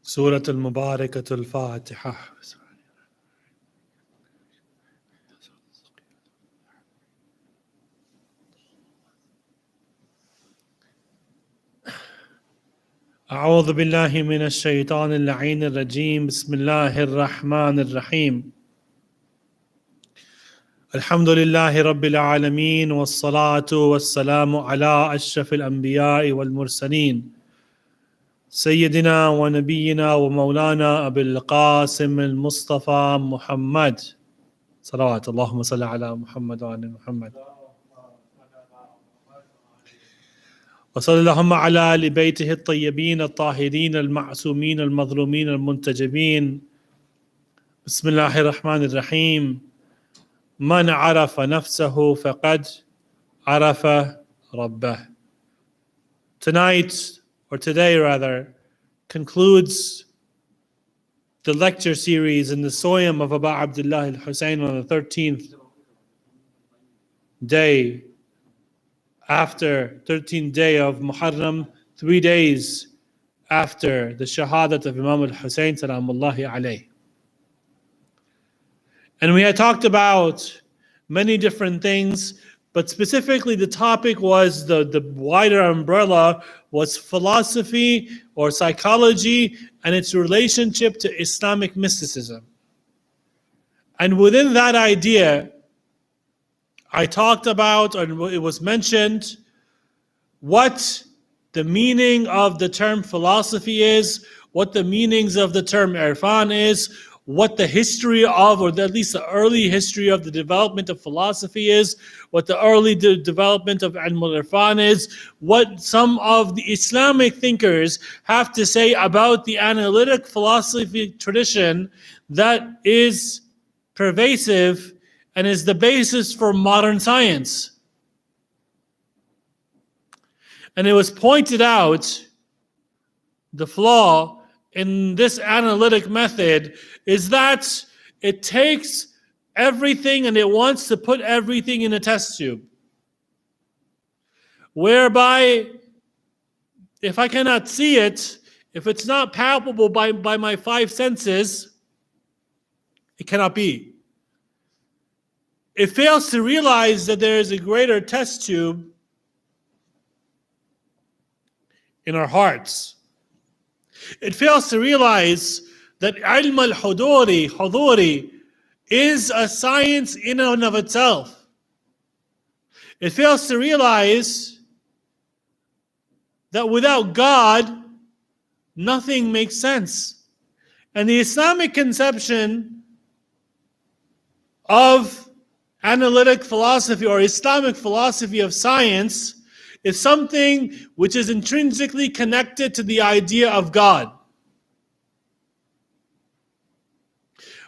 سورة المباركة الفاتحة. أعوذ بالله من الشيطان اللعين الرجيم. بسم الله الرحمن الرحيم. الحمد لله رب العالمين، والصلاة والسلام على أشرف الأنبياء والمرسلين سيدنا ونبينا ومولانا أبي القاسم المصطفى محمد، صلوات اللهم صل على محمد وآل محمد، وصلى اللهم على آل بيته الطيبين الطاهرين المعصومين المظلومين المنتجبين. بسم الله الرحمن الرحيم. من عرف نفسه فقد عرف ربه. Tonight, or today rather, concludes the lecture series in the Soyam of Abu Abdullah al-Hussein on the 13th day after 13th day of Muharram, 3 days after the Shahadat of Imam al-Hussein salamullahi alayh. And we had talked about many different things, but specifically the topic was the wider umbrella was philosophy or psychology and its relationship to Islamic mysticism. And within that idea, I talked about, and it was mentioned, what the meaning of the term philosophy is, what the meanings of the term irfan is, what the history of, or at least the early history of the development of philosophy is, what the early development of ilm al-irfan is, what some of the Islamic thinkers have to say about the analytic philosophy tradition that is pervasive and is the basis for modern science. And it was pointed out, the flaw in this analytic method is that it takes everything and it wants to put everything in a test tube. Whereby, if I cannot see it, if it's not palpable by my five senses, it cannot be. It fails to realize that there is a greater test tube in our hearts. It fails to realize that ilm al-huduri is a science in and of itself. It fails to realize that without God, nothing makes sense. And the Islamic conception of analytic philosophy or Islamic philosophy of science is something which is intrinsically connected to the idea of God.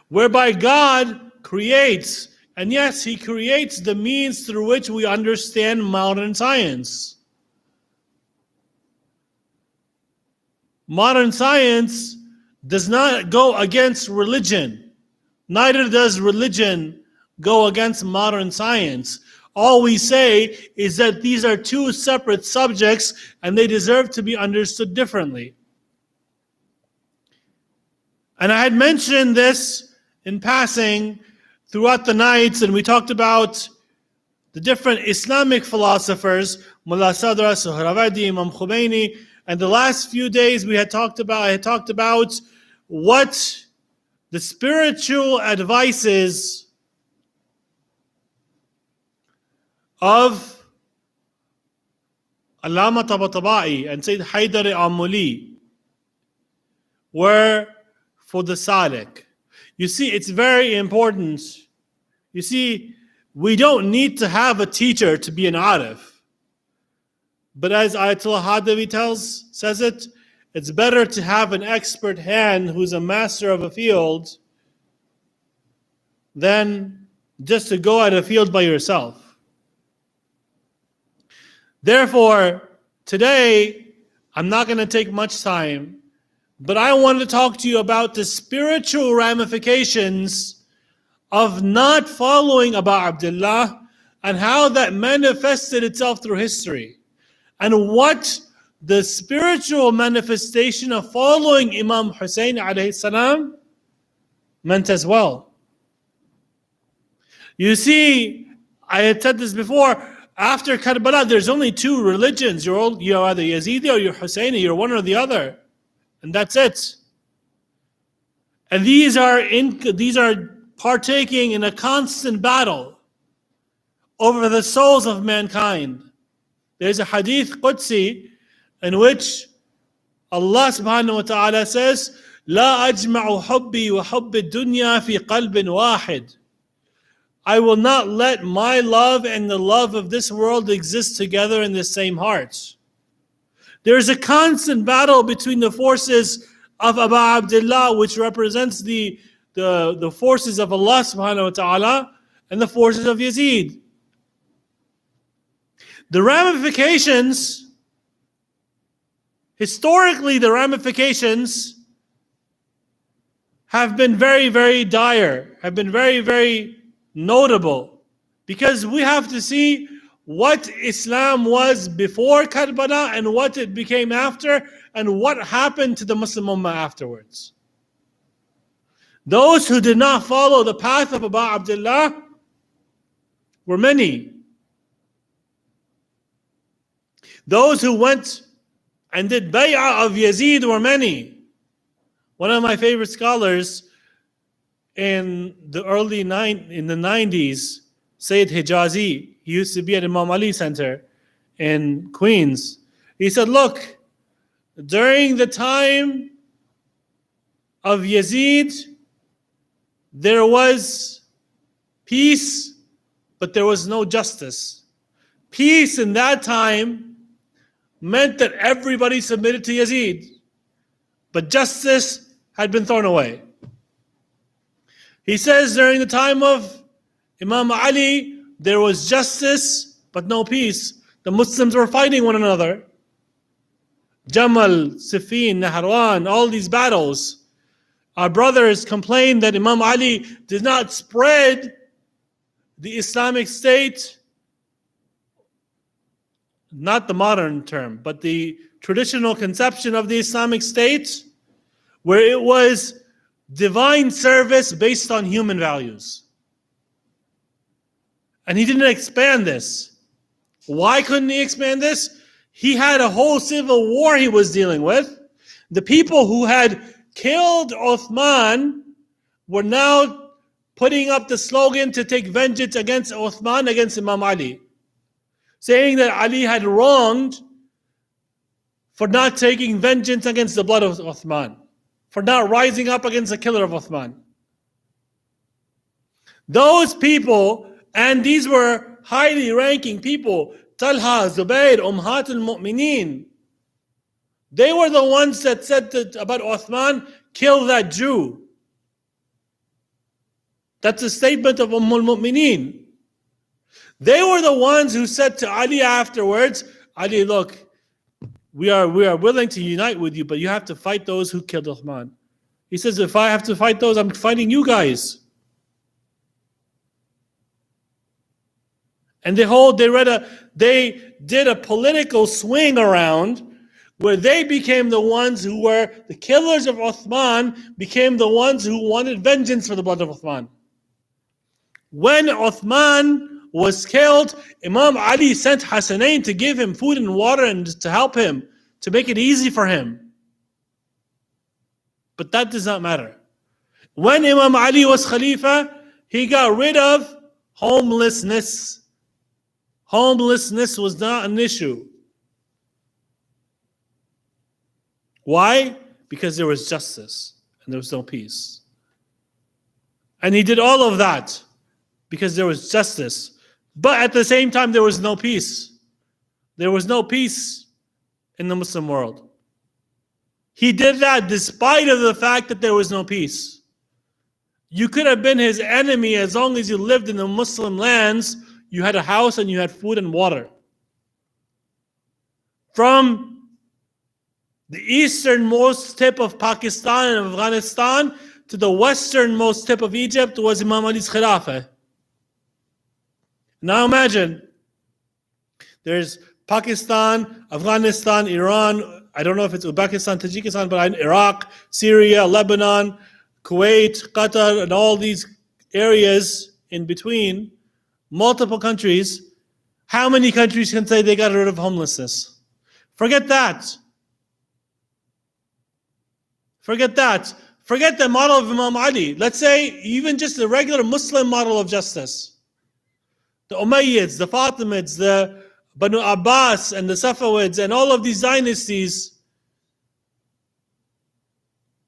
Whereby God creates, and yes, He creates the means through which we understand modern science. Modern science does not go against religion. Neither does religion go against modern science. All we say is that these are two separate subjects and they deserve to be understood differently. And I had mentioned this in passing throughout the nights, and we talked about the different Islamic philosophers, Mullah Sadra, Suhrawardi, Imam Khomeini, and the last few days I had talked about what the spiritual advices of Allama Tabatabai and Sayyid Haider Amuli were for the Salik. You see, it's very important. You see, we don't need to have a teacher to be an Arif. But as Ayatollah Hadavi says it, it's better to have an expert hand who's a master of a field than just to go at a field by yourself. Therefore, today, I'm not going to take much time, but I want to talk to you about the spiritual ramifications of not following Abu Abdullah and how that manifested itself through history, and what the spiritual manifestation of following Imam Hussein alayhi salam meant as well. You see, I had said this before, after Karbala, there's only two religions. You're either Yazidi or you're Husseini, you're one or the other. And that's it. And these are partaking in a constant battle over the souls of mankind. There's a hadith Qudsi in which Allah subhanahu wa ta'ala says, لا أجمع حبي وحب الدنيا في قلب واحد. I will not let my love and the love of this world exist together in the same heart. There is a constant battle between the forces of Abu Abdullah, which represents the forces of Allah subhanahu wa ta'ala, and the forces of Yazid. The ramifications, historically the ramifications have been very, very dire, have been very, very notable, because we have to see what Islam was before Karbala and what it became after, and what happened to the Muslim Ummah afterwards. Those who did not follow the path of Abu Abdullah were many. Those who went and did bay'ah of Yazid were many. One of my favorite scholars in the 90s, Syed Hijazi, he used to be at Imam Ali Center in Queens. He said, look, during the time of Yazid, there was peace, but there was no justice. Peace in that time meant that everybody submitted to Yazid, but justice had been thrown away. He says during the time of Imam Ali, there was justice, but no peace. The Muslims were fighting one another. Jamal, Siffin, Nahrawan, all these battles. Our brothers complained that Imam Ali did not spread the Islamic State, not the modern term, but the traditional conception of the Islamic State, where it was divine service based on human values. And he didn't expand this. Why couldn't he expand this? He had a whole civil war he was dealing with. The people who had killed Uthman were now putting up the slogan to take vengeance against Uthman, against Imam Ali, saying that Ali had wronged for not taking vengeance against the blood of Uthman, for not rising up against the killer of Uthman. Those people, and these were highly ranking people, Talha, Zubayr, Umhat al-Mu'mineen, they were the ones that said about Uthman, kill that Jew. That's a statement of al-Mu'mineen. They were the ones who said to Ali afterwards, Ali, look, we are willing to unite with you, but you have to fight those who killed Uthman. He says, if I have to fight those, I'm fighting you guys. And they did a political swing around where they became the ones who were the killers of Uthman, became the ones who wanted vengeance for the blood of Uthman. When Uthman was killed, Imam Ali sent Hasanain to give him food and water and to help him, to make it easy for him. But that does not matter. When Imam Ali was Khalifa, he got rid of homelessness. Homelessness was not an issue. Why? Because there was justice and there was no peace. And he did all of that because there was justice. But at the same time, there was no peace. There was no peace in the Muslim world. He did that despite of the fact that there was no peace. You could have been his enemy as long as you lived in the Muslim lands. You had a house and you had food and water. From the easternmost tip of Pakistan and Afghanistan to the westernmost tip of Egypt was Imam Ali's Khilafah. Now imagine, there's Pakistan, Afghanistan, Iran, I don't know if it's Uzbekistan, Tajikistan, but Iraq, Syria, Lebanon, Kuwait, Qatar, and all these areas in between, multiple countries. How many countries can say they got rid of homelessness? Forget that. Forget that. Forget the model of Imam Ali. Let's say even just the regular Muslim model of justice. The Umayyads, the Fatimids, the Banu Abbas, and the Safawids, and all of these dynasties,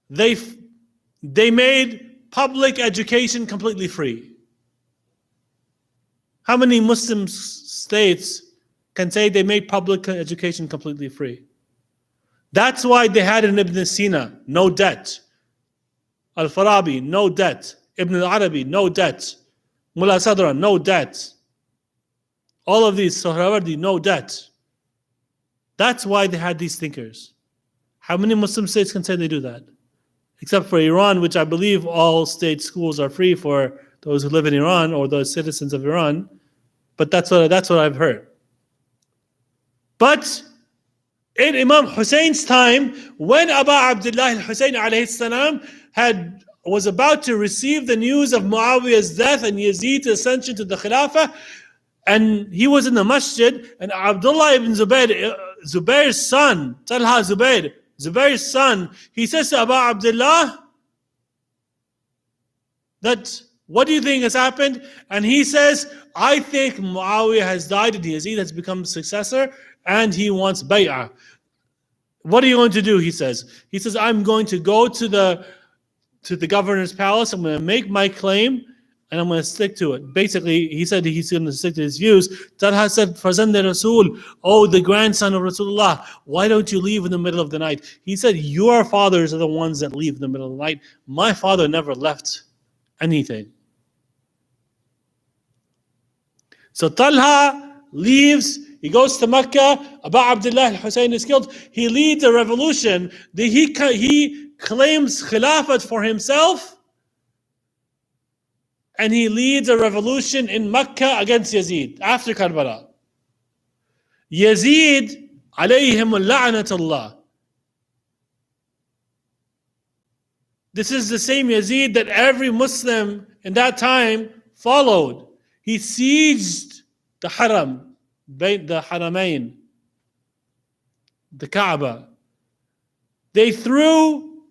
they made public education completely free. How many Muslim states can say they made public education completely free? That's why they had in Ibn Sina, no debt. Al-Farabi, no debt. Ibn al-Arabi, no debt. Mullah Sadra, no debt. All of these, Sohrawardi, no debt. That's why they had these thinkers. How many Muslim states can say they do that? Except for Iran, which I believe all state schools are free for those who live in Iran or those citizens of Iran. But that's what I've heard. But in Imam Hussein's time, when Abu Abdullah al-Hussein alayhi salam was about to receive the news of Muawiyah's death and Yazid's ascension to the Khilafah, and he was in the masjid, and Abdullah ibn Zubair, Zubair's son, Talha Zubair, Zubair's son, he says to Abu Abdullah that, what do you think has happened? And he says, I think Muawiyah has died and Yazid has become successor and he wants bay'ah. What are you going to do? He says, I'm going to go to the governor's palace. I'm going to make my claim and I'm going to stick to it. Basically, he said he's going to stick to his views. Talha said, Fazand Rasul, oh, the grandson of Rasulullah, why don't you leave in the middle of the night? He said, your fathers are the ones that leave in the middle of the night. My father never left anything. So Talha leaves, he goes to Mecca, Abu Abdullah al-Hussein is killed, he leads a revolution, he claims Khilafat for himself, and he leads a revolution in Mecca against Yazid after Karbala. Yazid, alayhim la'natullah. This is the same Yazid that every Muslim in that time followed. He sieged the Haram, the Haramain, the Kaaba. They threw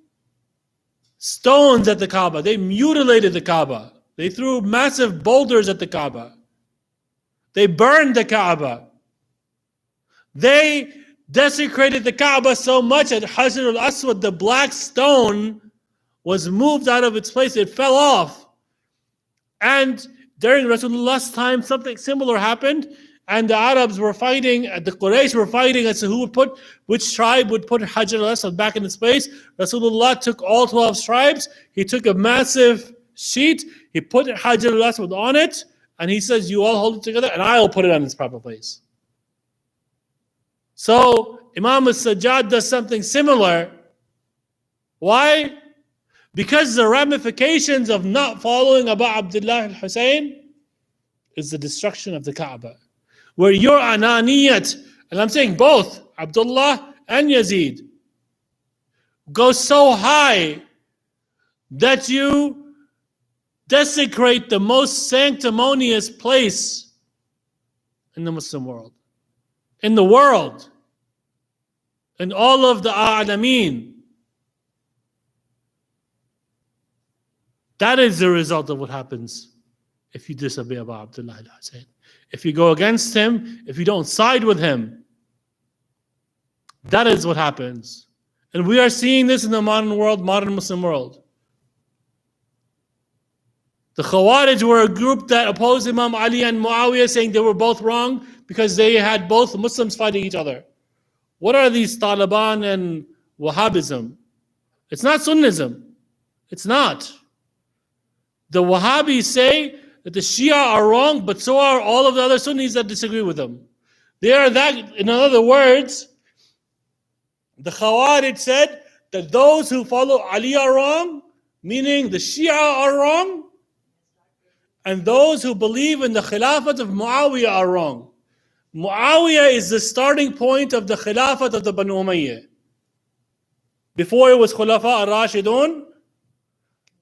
stones at the Kaaba. They mutilated the Kaaba. They threw massive boulders at the Kaaba. They burned the Kaaba. They desecrated the Kaaba so much that Hajar al-Aswad, the black stone, was moved out of its place. It fell off. And during Rasulullah's time, something similar happened. And the Arabs were fighting, the Quraysh were fighting as to which tribe would put Hajar al-Aswad back in its place. Rasulullah took all 12 tribes. He took a massive sheet. He put Hajar al-Aswad on it. And he says, you all hold it together and I'll put it on its proper place. So Imam al-Sajjad does something similar. Why? Because the ramifications of not following Abu Abdullah al-Hussein is the destruction of the Kaaba. Where your ananiyat, and I'm saying both, Abdullah and Yazid, go so high that you desecrate the most sanctimonious place in the Muslim world. In the world. In all of the a'lameen. That is the result of what happens if you disobey Abu Abdullah al-Hussein. If you go against him, if you don't side with him, that is what happens. And we are seeing this in the modern world, modern Muslim world. The Khawarij were a group that opposed Imam Ali and Muawiyah, saying they were both wrong because they had both Muslims fighting each other. What are these Taliban and Wahhabism? It's not Sunnism. It's not. The Wahhabis say that the Shia are wrong, but so are all of the other Sunnis that disagree with them. They are that, in other words, the Khawarij said that those who follow Ali are wrong, meaning the Shia are wrong, and those who believe in the Khilafat of Muawiyah are wrong. Muawiyah is the starting point of the Khilafat of the Banu Umayyah. Before it was Khulafa al-Rashidun,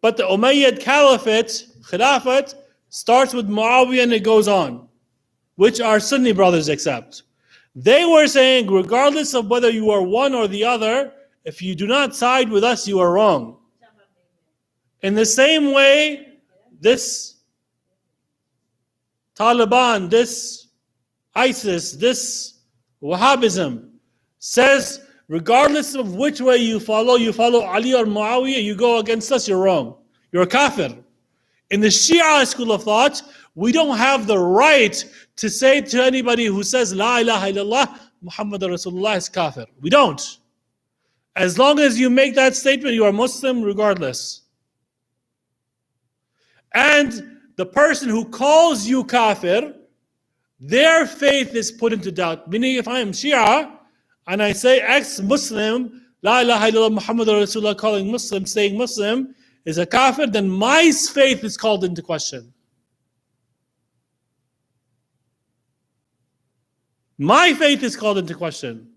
but the Umayyad Caliphate, Khilafat, starts with Muawiyah and it goes on, which our Sunni brothers accept. They were saying, regardless of whether you are one or the other, if you do not side with us, you are wrong. In the same way, this Taliban, this ISIS, this Wahhabism says, regardless of which way you follow Ali or Muawiyah, you go against us, you're wrong. You're a kafir. In the Shia school of thought, we don't have the right to say to anybody who says La ilaha illallah, Muhammad Rasulullah is kafir. We don't. As long as you make that statement, you are Muslim regardless. And the person who calls you kafir, their faith is put into doubt. Meaning, if I am Shia and I say ex-Muslim, La ilaha illallah Muhammad Rasulullah, calling Muslim, saying Muslim is a kafir, then my faith is called into question. My faith is called into question.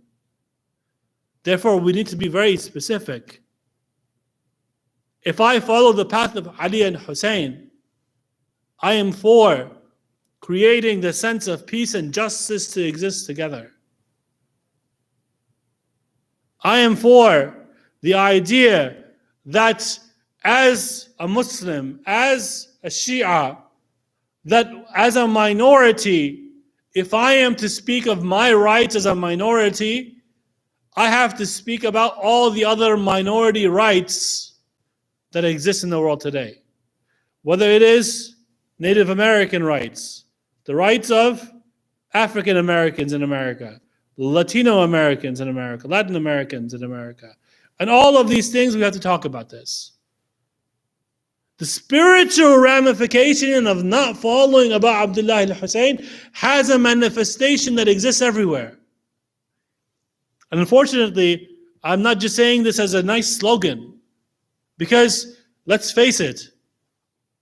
Therefore, we need to be very specific. If I follow the path of Ali and Hussein, I am for creating the sense of peace and justice to exist together. I am for the idea that as a Muslim, as a Shia, that as a minority, if I am to speak of my rights as a minority, I have to speak about all the other minority rights that exist in the world today. Whether it is Native American rights, the rights of African Americans in America, Latino Americans in America, Latin Americans in America. And all of these things, we have to talk about this. The spiritual ramification of not following Abu Abdullah al-Hussein has a manifestation that exists everywhere. And unfortunately, I'm not just saying this as a nice slogan, because let's face it,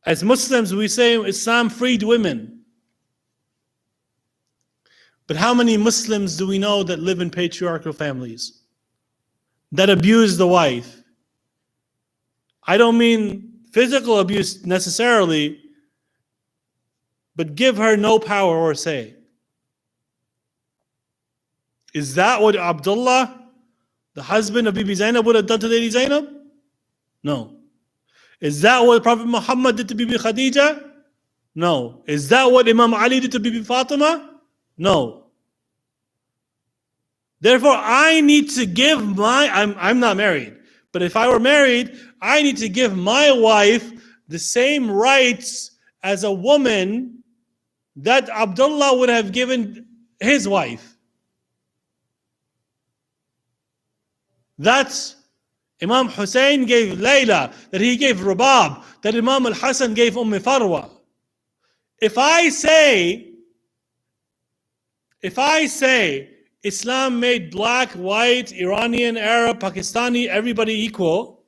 as Muslims we say Islam freed women. But how many Muslims do we know that live in patriarchal families, that abuse the wife? I don't mean physical abuse necessarily, but give her no power or say. Is that what Abdullah, the husband of Bibi Zainab, would have done to Lady Zainab? No. Is that what Prophet Muhammad did to Bibi Khadija? No. Is that what Imam Ali did to Bibi Fatima? No. Therefore, I need to give I'm not married, but if I were married, I need to give my wife the same rights as a woman that Abdullah would have given his wife. That's Imam Hussein gave Layla, that he gave Rabab, that Imam al-Hassan gave Farwa. If I say Islam made black, white, Iranian, Arab, Pakistani, everybody equal,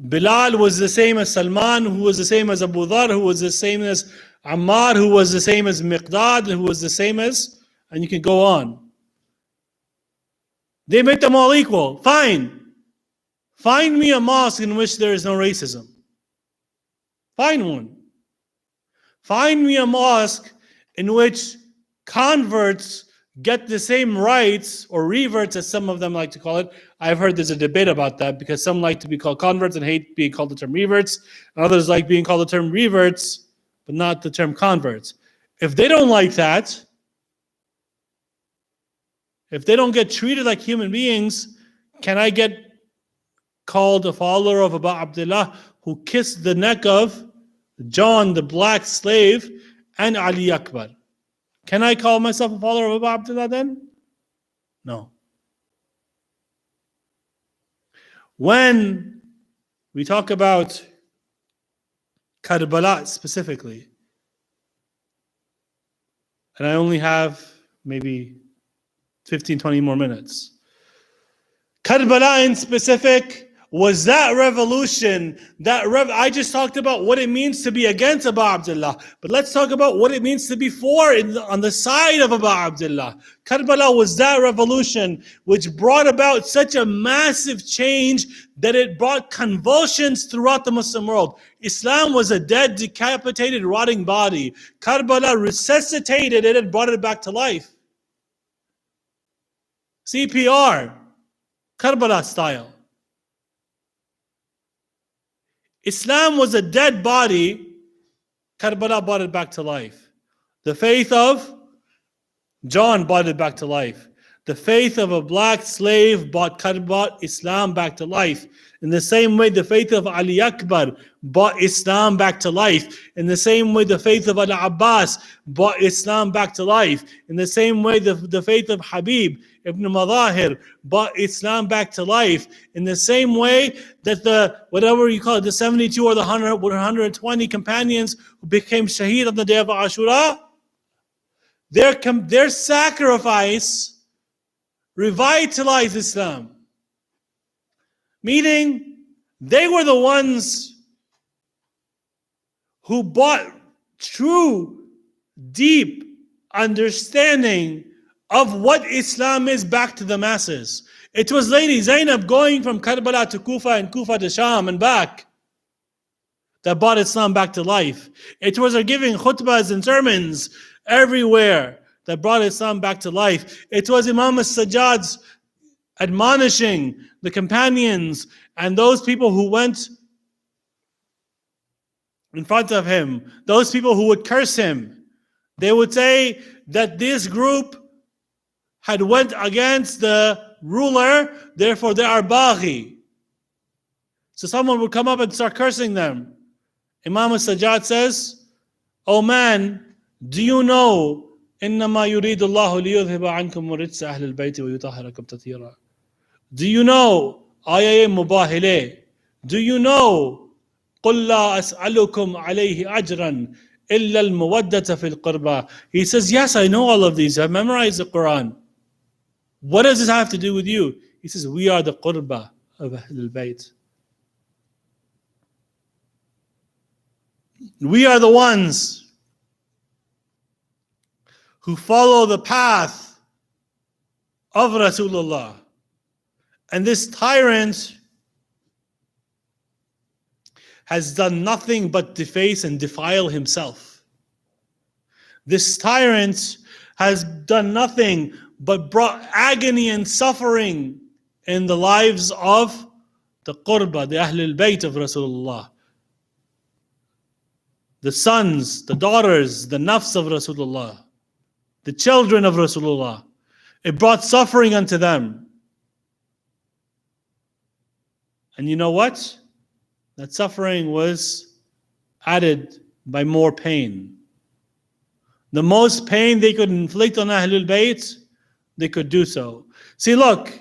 Bilal was the same as Salman, who was the same as Abu Dhar, who was the same as Ammar, who was the same as Miqdad, who was the same as, and you can go on. They make them all equal. Fine. Find me a mosque in which there is no racism. Find one. Find me a mosque in which converts get the same rights, or reverts as some of them like to call it. I've heard there's a debate about that, because some like to be called converts and hate being called the term reverts, and others like being called the term reverts, but not the term converts. If they don't like that, if they don't get treated like human beings, can I get called a follower of Abu Abdullah who kissed the neck of John, the black slave, and Ali Akbar? Can I call myself a follower of Abu Abdullah then? No. When we talk about Karbala specifically, and I only have maybe 15, 20 more minutes. Karbala in specific, was that revolution, I just talked about what it means to be against Abu Abdullah, but let's talk about what it means to be for on the side of Abu Abdullah. Karbala was that revolution which brought about such a massive change that it brought convulsions throughout the Muslim world. Islam was a dead, decapitated, rotting body. Karbala resuscitated it and brought it back to life. CPR, Karbala style. Islam was a dead body. Karbala brought it back to life. The faith of John brought it back to life. The faith of a black slave brought Islam back to life. In the same way, the faith of Ali Akbar brought Islam back to life. In the same way, the faith of Al-Abbas brought Islam back to life. In the same way, the faith of Habib ibn Madahir brought Islam back to life. In the same way that the 72 or the 120 companions who became shaheed on the day of Ashura, their sacrifice revitalized Islam. Meaning, they were the ones who brought true, deep understanding of what Islam is back to the masses. It was Lady Zainab going from Karbala to Kufa and Kufa to Sham and back that brought Islam back to life. It was her giving khutbahs and sermons everywhere that brought Islam back to life. It was Imam as-Sajjad's admonishing the companions and those people who went in front of him, those people who would curse him. They would say that this group had went against the ruler, therefore they are baghi. So someone would come up and start cursing them. Imam as-Sajjad says, "Oh man, do you know إنما يريد الله ليذهب عنكم الرجس أهل البيت ويطهركم تطهيرا." Do you know? Ayaye mubahile. Do you know? قل لا أسألكم عليه أجرا إلا المودة في القربى. He says, yes, I know all of these. I've memorized the Quran. What does this have to do with you? He says, we are the qurba of Ahlul Bayt. We are the ones who follow the path of Rasulullah. And this tyrant has done nothing but deface and defile himself. This tyrant has done nothing but brought agony and suffering in the lives of the qurba, the Ahlul Bayt of Rasulullah. The sons, the daughters, the nafs of Rasulullah, the children of Rasulullah. It brought suffering unto them. And you know what? That suffering was added by more pain. The most pain they could inflict on Ahlul Bayt, they could do so. See, look,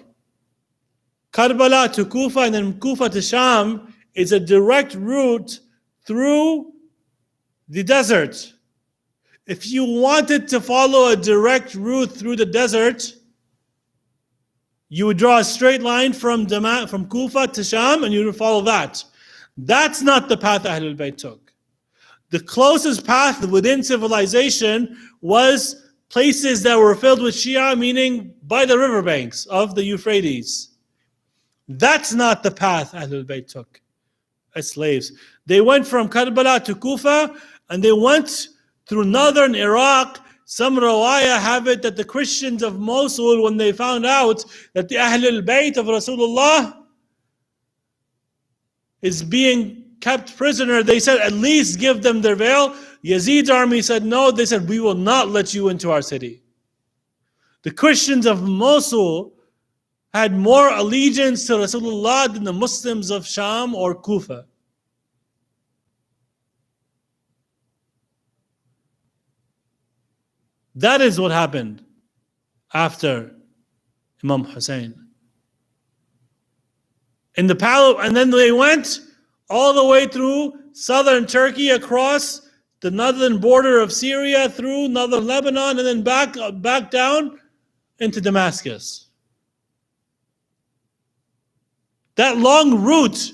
Karbala to Kufa and then Kufa to Sham is a direct route through the desert. If you wanted to follow a direct route through the desert, you would draw a straight line from Kufa to Sham and you would follow that. That's not the path Ahlul Bayt took. The closest path within civilization was places that were filled with Shia, meaning by the riverbanks of the Euphrates. That's not the path Ahlul Bayt took as slaves. They went from Karbala to Kufa and they went through northern Iraq. Some rawaya have it that the Christians of Mosul, when they found out that the Ahlul Bayt of Rasulullah is being kept prisoner, they said, at least give them their veil. Yazid's army said no. They said, we will not let you into our city. The Christians of Mosul had more allegiance to Rasulullah than the Muslims of Sham or Kufa. That is what happened after Imam Hussein. In the palace, and then they went all the way through southern Turkey, across the northern border of Syria, through northern Lebanon, and then back down into Damascus. That long route,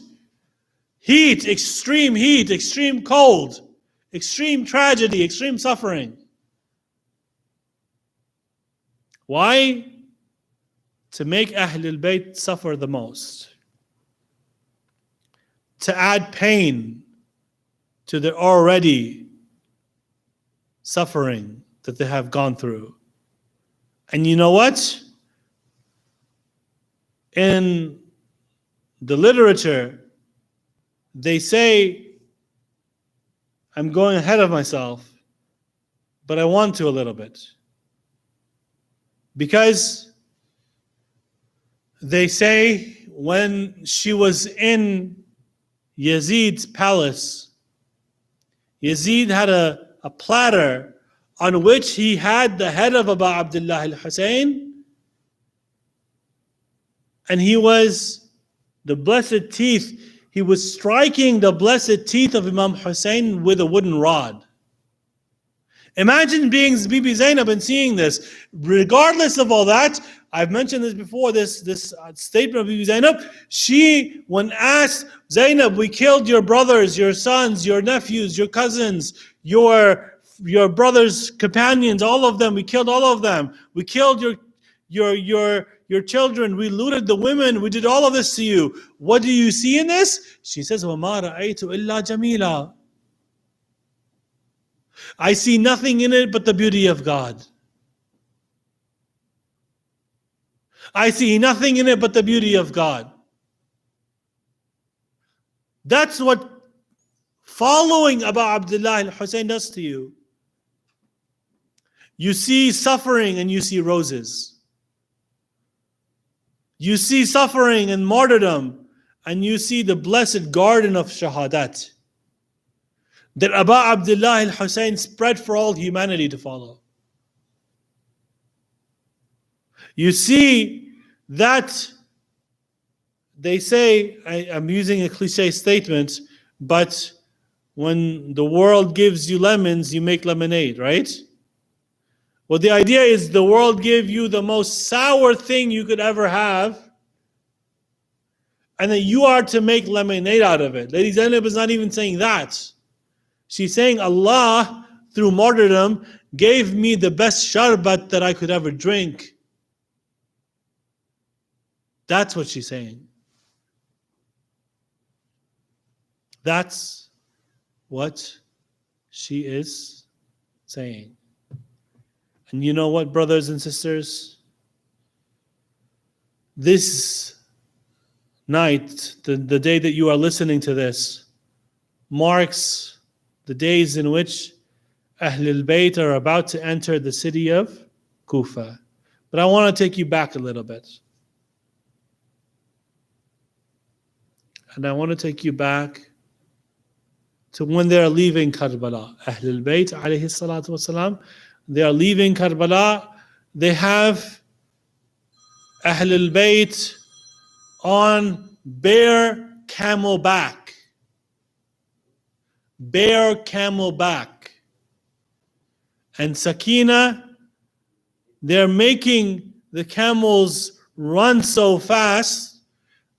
heat, extreme cold, extreme tragedy, extreme suffering. Why? To make Ahlul Bayt suffer the most. To add pain to their already suffering that they have gone through. And you know what? In the literature, they say, I'm going ahead of myself, but I want to a little bit. Because they say when she was in Yazid's palace, Yazid had a platter on which he had the head of Abu Abdullah al-Hussein, and he was the blessed teeth. He was striking the blessed teeth of Imam Hussein with a wooden rod. Imagine being Bibi Zainab and seeing this. Regardless of all that, I've mentioned this before, this statement of Bibi Zainab, she, when asked, Zainab, we killed your brothers, your sons, your nephews, your cousins, your brothers' companions, all of them, we killed all of them. We killed your children, we looted the women, we did all of this to you. What do you see in this? She says, وَمَا رَأَيْتُ إِلَّا جَمِيلًا. I see nothing in it but the beauty of God. I see nothing in it but the beauty of God. That's what following Abu Abdullah al-Hussein does to you. You see suffering and you see roses. You see suffering and martyrdom and you see the blessed garden of Shahadat that Abu Abdullah al-Hussein spread for all humanity to follow. You see that they say, I'm using a cliche statement, but when the world gives you lemons, you make lemonade, right? Well, the idea is the world gave you the most sour thing you could ever have, and then you are to make lemonade out of it. Lady Zainab is not even saying that. She's saying Allah, through martyrdom, gave me the best sharbat that I could ever drink. That's what she's saying. That's what she is saying. And you know what, brothers and sisters? This night, the day that you are listening to this, marks the days in which Ahlul Bayt are about to enter the city of Kufa. But I want to take you back a little bit. And I want to take you back to when they are leaving Karbala. Ahlul Bayt alayhi salatu wasalam, they are leaving Karbala. They have Ahlul Bayt on bare camel back. Bare camel back. And Sakina, they're making the camels run so fast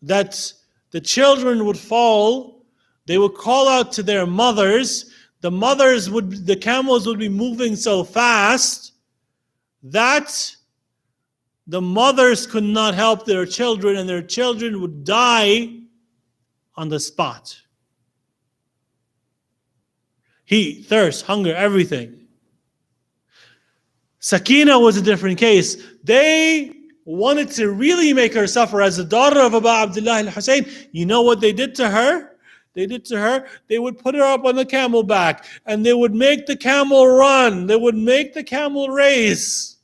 that the children would fall. They would call out to their mothers. The camels would be moving so fast that the mothers could not help their children, and their children would die on the spot. Heat, thirst, hunger, everything. Sakina was a different case. They wanted to really make her suffer as the daughter of Abu Abdullah al-Hussein. You know what they did to her? They would put her up on the camel back and they would make the camel run. They would make the camel race.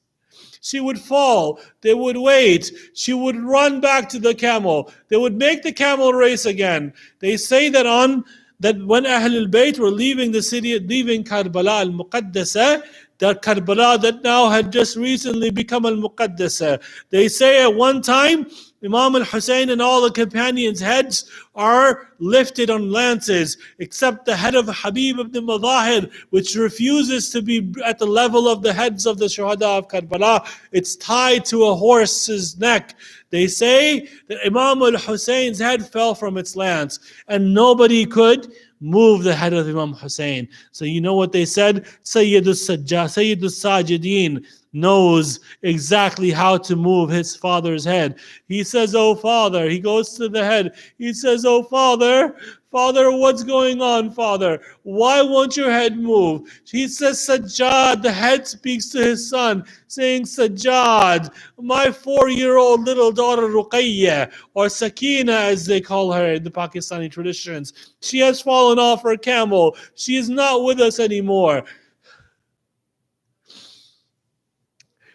She would fall. They would wait. She would run back to the camel. They would make the camel race again. They say that when Ahlul Bayt were leaving the city, leaving Karbala al-Muqaddasa, that Karbala that now had just recently become al-Muqaddasa. They say at one time, Imam al-Hussein and all the companions' heads are lifted on lances, except the head of Habib ibn Madahir, which refuses to be at the level of the heads of the Shuhada of Karbala. It's tied to a horse's neck. They say that Imam al-Hussein's head fell from its lance, and nobody could move the head of Imam Hussein. So you know what they said? Sayyidul Sajideen knows exactly how to move his father's head. He says, "Oh Father," he goes to the head. He says, "Oh Father, Father, what's going on, Father? Why won't your head move?" He says, "Sajjad," the head speaks to his son, saying, "Sajjad, my 4-year-old little daughter Ruqayya, or Sakina as they call her in the Pakistani traditions, she has fallen off her camel. She is not with us anymore.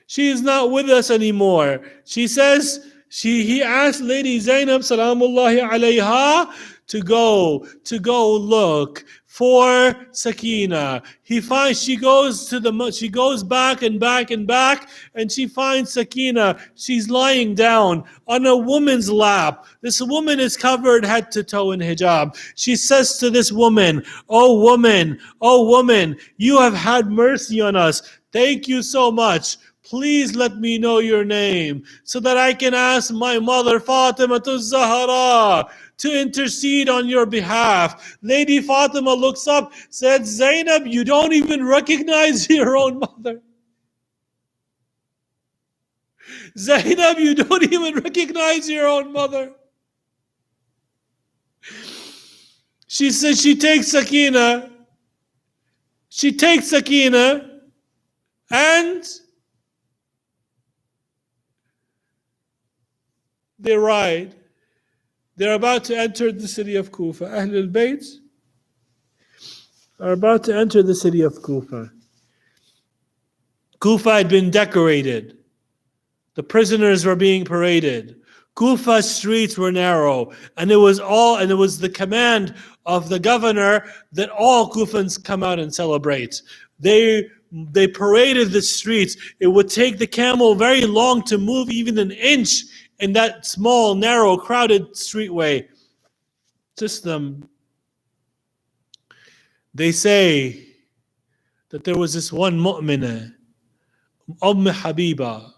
She is not with us anymore." She says, he asked Lady Zainab salamullahi alayha to go look for Sakina. She goes back and back and back, and she finds Sakina. She's lying down on a woman's lap. This woman is covered head to toe in hijab. She says to this woman, oh woman, you have had mercy on us. Thank you so much. Please let me know your name so that I can ask my mother Fatima Az-Zahra to intercede on your behalf. Lady Fatima looks up, said, "Zainab, you don't even recognize your own mother. Zainab, you don't even recognize your own mother." She says she takes Sakina. And they ride. They're about to enter the city of Kufa. Ahlul Bayt are about to enter the city of Kufa. Kufa had been decorated. The prisoners were being paraded. Kufa's streets were narrow, and it was the command of the governor that all Kufans come out and celebrate. They paraded the streets. It would take the camel very long to move even an inch in that small, narrow, crowded streetway system. They say that there was this one mu'minah, Habiba.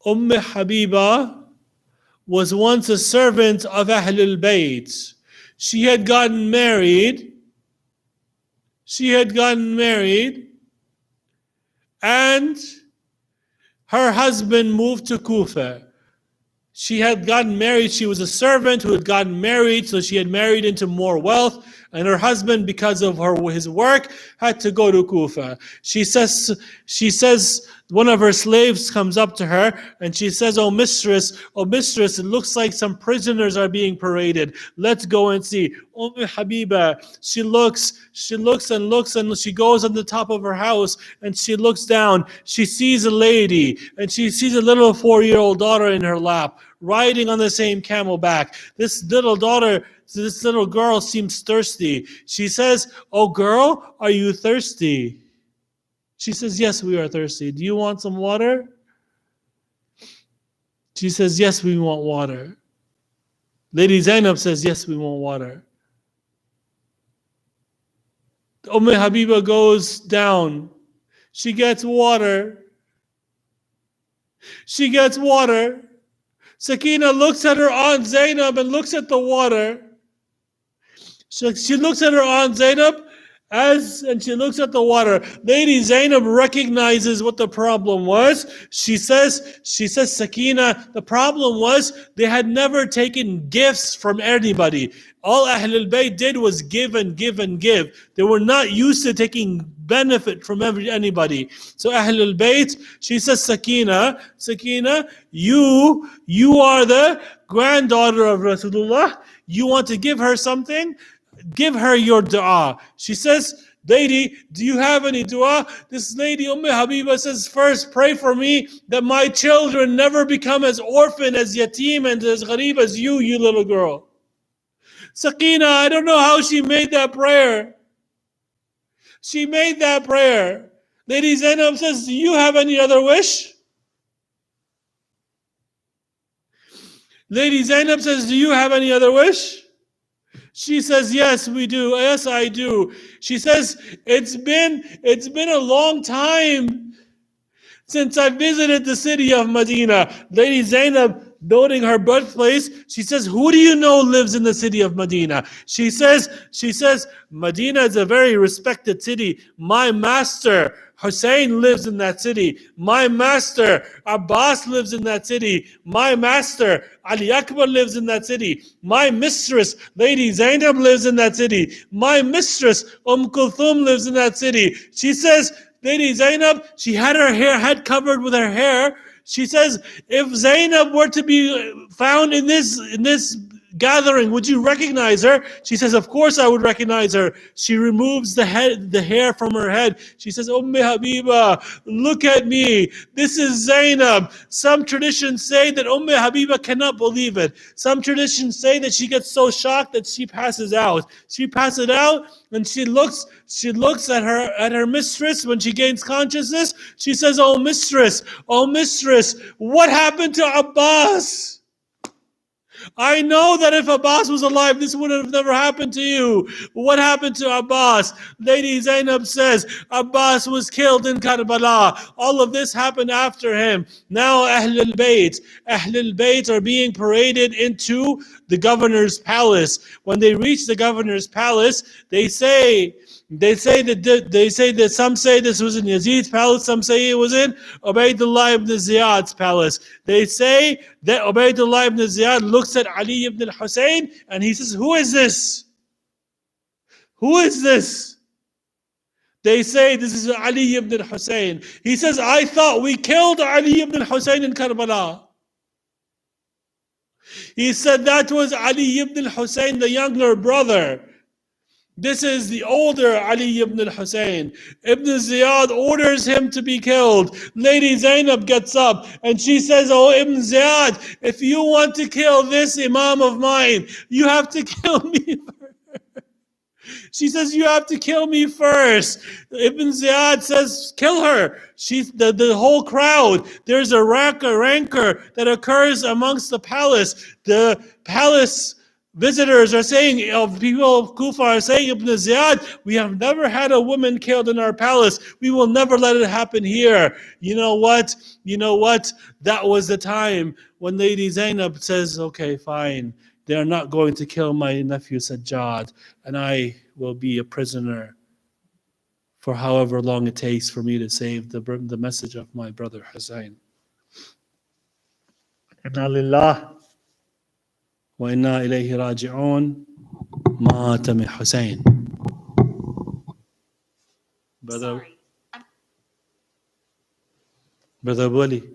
Habiba was once a servant of Ahlul Bayt. She had gotten married, and her husband moved to Kufa. She had gotten married. She was a servant who had gotten married, so she had married into more wealth. And her husband, because of his work, had to go to Kufa. She says, one of her slaves comes up to her and she says, oh mistress, it looks like some prisoners are being paraded. Let's go and see." Habiba, she looks and she goes on the top of her house and she looks down. She sees a lady and she sees a little 4-year-old daughter in her lap, riding on the same camelback. This little girl seems thirsty. She says, "Oh girl, are you thirsty?" She says, "Yes, we are thirsty. Do you want some water?" She says, "Yes, we want water." Lady Zainab says, "Yes, we want water." Habiba goes down. She gets water. Sakina looks at her Aunt Zainab and looks at the water. She looks at her Aunt Zainab and she looks at the water. Lady Zainab recognizes what the problem was. She says, Sakina, the problem was they had never taken gifts from anybody. All Ahlul Bayt did was give and give and give. They were not used to taking benefit from anybody. So Ahlul Bayt, she says, Sakina, you are the granddaughter of Rasulullah. You want to give her something? Give her your dua. She says, "Lady, do you have any dua?" This lady, Habiba, says, "First, pray for me that my children never become as orphan, as yatim, and as gharib as you little girl." Sakina, I don't know how she made that prayer. Lady Zainab says, do you have any other wish? Lady Zainab says, do you have any other wish? She says, yes, we do. Yes, I do. She says, it's been a long time since I visited the city of Medina. Lady Zainab, noting her birthplace, she says, who do you know lives in the city of Medina? She says, Medina is a very respected city. My master, Hussein, lives in that city. My master, Abbas, lives in that city. My master, Ali Akbar, lives in that city. My mistress, Lady Zainab, lives in that city. My mistress, Kulthum, lives in that city. She says, Lady Zainab, she had her head covered with her hair. She says, if Zainab were to be found in this gathering, would you recognize her? She says, of course I would recognize her. She removes the hair from her head. She says, Habiba, look at me. This is Zainab. Some traditions say that Habiba cannot believe it. Some traditions say that she gets so shocked that she passes out. She passes out and she looks at her mistress when she gains consciousness. She says, oh mistress, what happened to Abbas? I know that if Abbas was alive, this would have never happened to you. What happened to Abbas? Lady Zainab says, Abbas was killed in Karbala. All of this happened after him. Now Ahlul Bayt are being paraded into the governor's palace. When they reach the governor's palace, they say that some say this was in Yazid's palace, some say it was in Ubaydullah ibn Ziyad's palace. They say that Ubaydullah ibn Ziyad looks at Ali ibn al-Hussein and he says, who is this? Who is this? They say this is Ali ibn al-Hussein. He says, I thought we killed Ali ibn al-Hussein in Karbala. He said that was Ali ibn al-Hussein, the younger brother. This is the older Ali ibn al-Hussein. Ibn Ziyad orders him to be killed. Lady Zainab gets up and she says, oh Ibn Ziyad, if you want to kill this Imam of mine, you have to kill me first. She says, you have to kill me first. Ibn Ziyad says, kill her. The whole crowd, there's a rancor that occurs amongst the palace. The palace visitors are saying, of people of Kufa are saying, Ibn Ziyad, we have never had a woman killed in our palace. We will never let it happen here. You know what? That was the time when Lady Zainab says, okay, fine. They are not going to kill my nephew Sajjad, and I will be a prisoner for however long it takes for me to save the message of my brother Hussein. Inna lillah wa inna ilayhi raji'un. Mahatami Hussein. Brother Wali.